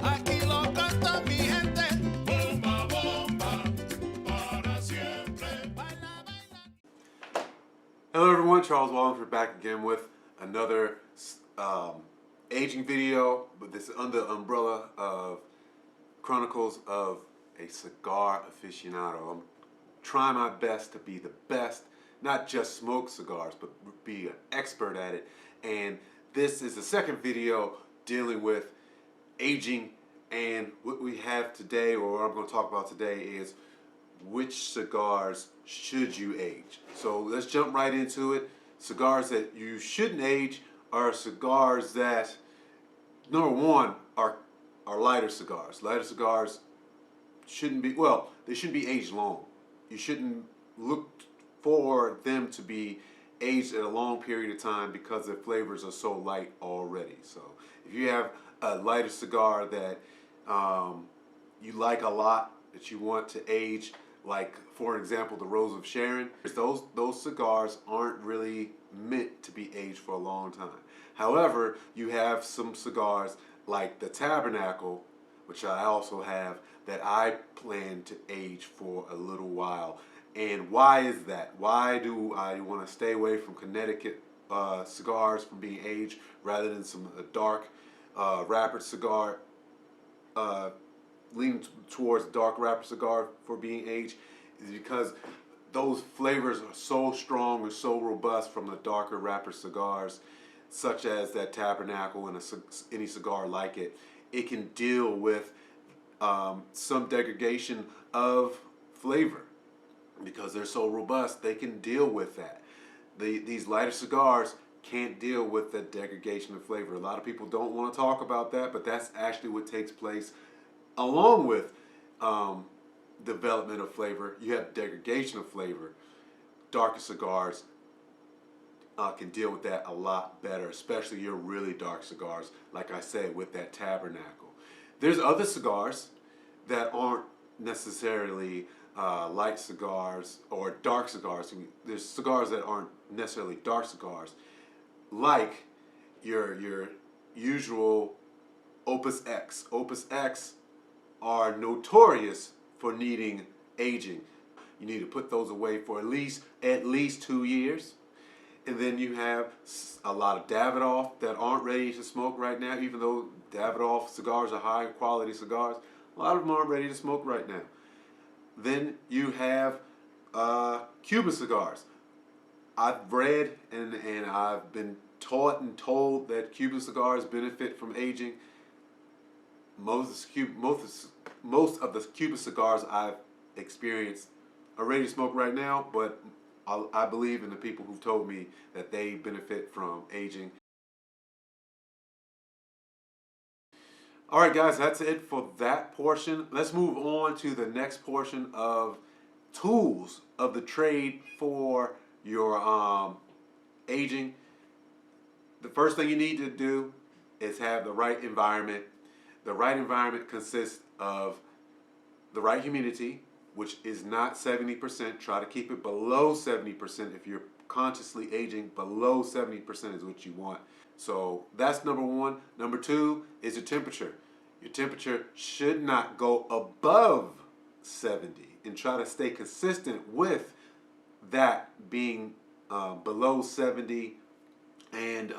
Aquí lo canta mi gente. Bomba, bomba, para siempre. Baila, baila. Hello everyone, Charles Walhingford back again with another aging video, but this is under the umbrella of Chronicles of a Cigar Aficionado. I'm trying my best to be the best, not just smoke cigars, but be an expert at it. And this is the second video dealing with aging, and what we have today, or what I'm going to talk about today, is which cigars should you age. So let's jump right into it. Cigars that you shouldn't age are cigars that, number one, are lighter cigars. Lighter cigars shouldn't be, well, they shouldn't be aged long. You shouldn't look for them to be aged at a long period of time because the flavors are so light already. So if you have a lighter cigar that you like a lot, that you want to age, like for example the Rose of Sharon, those cigars aren't really meant to be aged for a long time. However, you have some cigars like the Tabernacle, which I also have, that I plan to age for a little while. And why is that? Why do I want to stay away from Connecticut cigars from being aged rather than some dark wrapper cigar, leaning towards dark wrapper cigar for being aged? Is because those flavors are so strong and so robust from the darker wrapper cigars, such as that Tabernacle and any cigar like it. It can deal with some degradation of flavor. Because they're so robust, they can deal with that. These lighter cigars can't deal with the degradation of flavor. A lot of people don't want to talk about that, but that's actually what takes place along with development of flavor. You have degradation of flavor. Darker cigars can deal with that a lot better, especially your really dark cigars, like I said, with that Tabernacle. There's other cigars that aren't necessarily light cigars or dark cigars. There's cigars that aren't necessarily dark cigars, like your usual Opus X. Opus X are notorious for needing aging. You need to put those away for at least 2 years. And then you have a lot of Davidoff that aren't ready to smoke right now, even though Davidoff cigars are high quality cigars. A lot of them aren't ready to smoke right now. Then you have Cuban cigars. I've read and I've been taught and told that Cuban cigars benefit from aging. Most of the Cuban cigars I've experienced are ready to smoke right now, but I believe in the people who've told me that they benefit from aging. Alright guys, that's it for that portion. Let's move on to the next portion of tools of the trade for your aging. The first thing you need to do is have the right environment. The right environment consists of the right humidity, which is not 70%. Try to keep it below 70%. If you're consciously aging, below 70% is what you want. So that's number one. Number two is your temperature. Your temperature should not go above 70, and try to stay consistent with that being below 70 and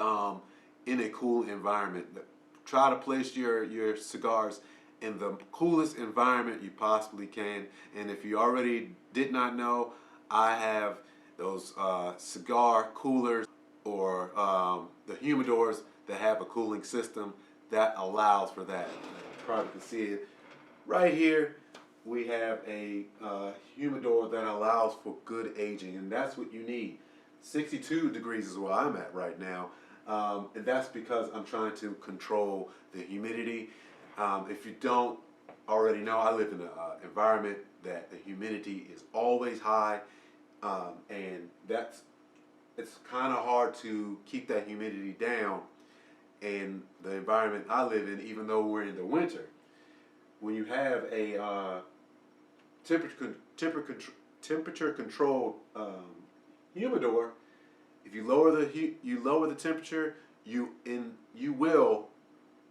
in a cool environment. Try to place your cigars in the coolest environment you possibly can. And if you already did not know, I have those cigar coolers or the humidors that have a cooling system that allows for that. You probably can see it right here. We have a humidor that allows for good aging, and that's what you need. 62 degrees is where I'm at right now, and that's because I'm trying to control the humidity. If you don't already know, I live in an environment that the humidity is always high, and it's kind of hard to keep that humidity down in the environment I live in, even though we're in the winter. When you have a temperature controlled humidor, if you lower the temperature, you will,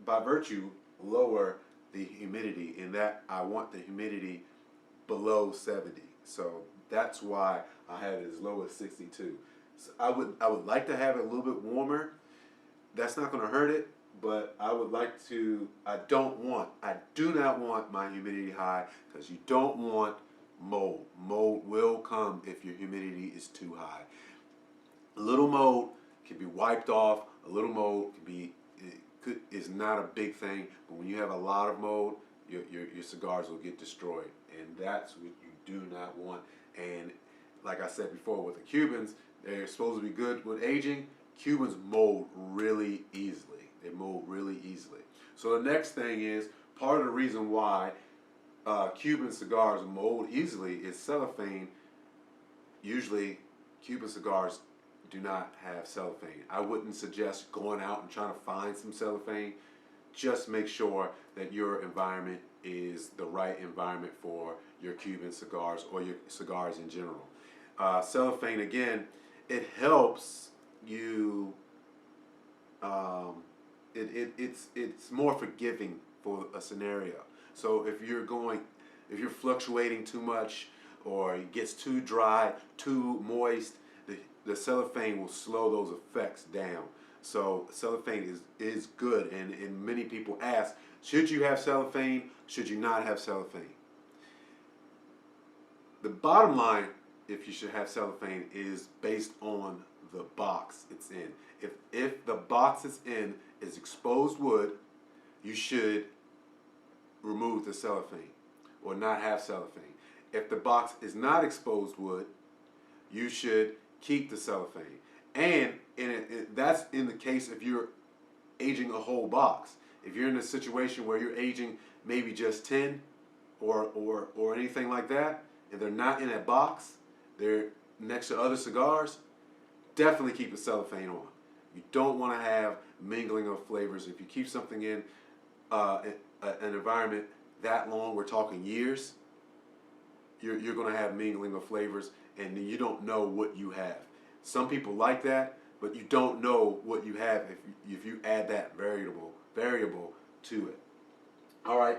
by virtue, lower the humidity, and that I want the humidity below 70. So that's why I have it as low as 62. So I would like to have it a little bit warmer. That's not going to hurt it, but I would like to. I do not want my humidity high, because you don't want mold. Mold will come if your humidity is too high. A little mold can be wiped off. A little mold is not a big thing, but when you have a lot of mold, your cigars will get destroyed, and that's what you do not want. And like I said before, with the Cubans, they're supposed to be good with aging. Cubans mold really easily. They mold really easily. So the next thing is, part of the reason why Cuban cigars mold easily is cellophane. Usually Cuban cigars do not have cellophane. I wouldn't suggest going out and trying to find some cellophane. Just make sure that your environment is the right environment for your Cuban cigars, or your cigars in general. Cellophane, again, it helps you. It's more forgiving for a scenario. So if you're fluctuating too much, or it gets too dry, too moist, the cellophane will slow those effects down. So cellophane is good, and many people ask, should you have cellophane? Should you not have cellophane? The bottom line, if you should have cellophane, is based on the box it's in. If the box it's in is exposed wood, you should remove the cellophane or not have cellophane. If the box is not exposed wood, you should keep the cellophane. And that's in the case if you're aging a whole box. If you're in a situation where you're aging maybe just 10 or anything like that, and they're not in a box, they're next to other cigars, definitely keep the cellophane on. You don't want to have mingling of flavors. If you keep something in an environment that long, we're talking years, you're going to have mingling of flavors, and you don't know what you have. Some people like that, but you don't know what you have if you add that variable to it. All right,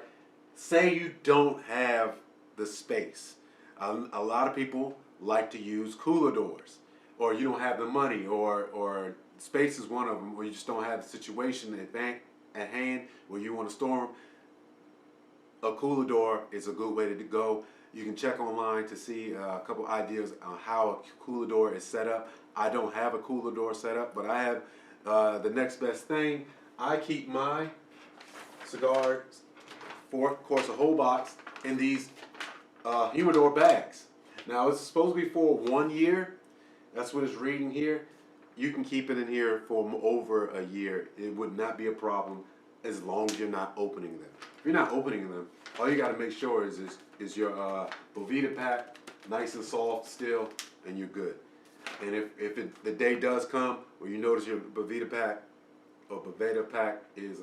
say you don't have the space. A lot of people like to use cooler doors, or you don't have the money, or space is one of them, or you just don't have the situation at hand where you want to store them. A cooler door is a good way to go. You can check online to see a couple ideas on how a cooler door is set up. I don't have a cooler door set up, but I have the next best thing. I keep my cigars, of course, a whole box, in these humidor bags. Now, it's supposed to be for 1 year. That's what it's reading here. You can keep it in here for over a year. It would not be a problem as long as you're not opening them. If you're not opening them, all you got to make sure is your Bovita pack nice and soft still, and you're good. And if the day does come where you notice your Bovita pack is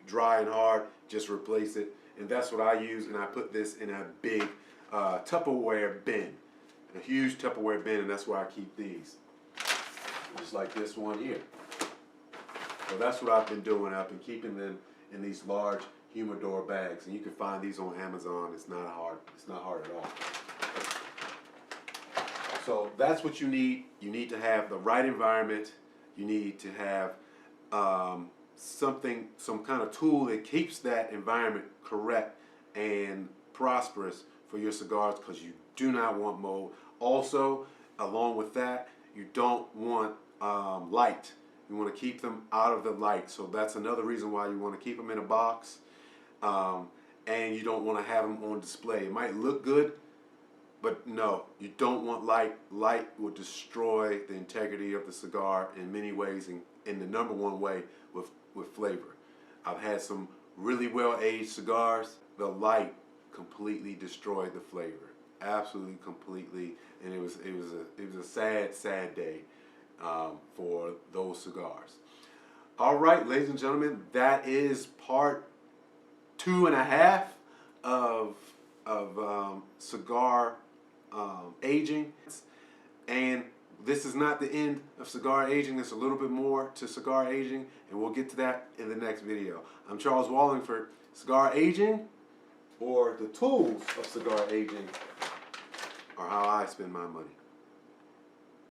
dry and hard, just replace it. And that's what I use, and I put this in a big Tupperware bin, a huge Tupperware bin, and that's where I keep these, just like this one here. So that's what I've been doing. I've been keeping them in these large humidor bags, and you can find these on Amazon. It's not hard. It's not hard at all. So that's what you need. You need to have the right environment. You need to have some kind of tool that keeps that environment correct and prosperous for your cigars, because you do not want mold. Also, along with that, you don't want light. You want to keep them out of the light. So that's another reason why you want to keep them in a box. And you don't want to have them on display. It might look good, but no, you don't want light. Light will destroy the integrity of the cigar in many ways, in the number one way, with flavor. I've had some really well-aged cigars. The light completely destroyed the flavor. Absolutely, completely. And it was a sad day for those cigars. All right, ladies and gentlemen, that is part 2.5 of cigar aging. And this is not the end of cigar aging. There's a little bit more to cigar aging, and we'll get to that in the next video. I'm Charles Walhingford. Cigar aging, or the tools of cigar aging, are how I spend my money.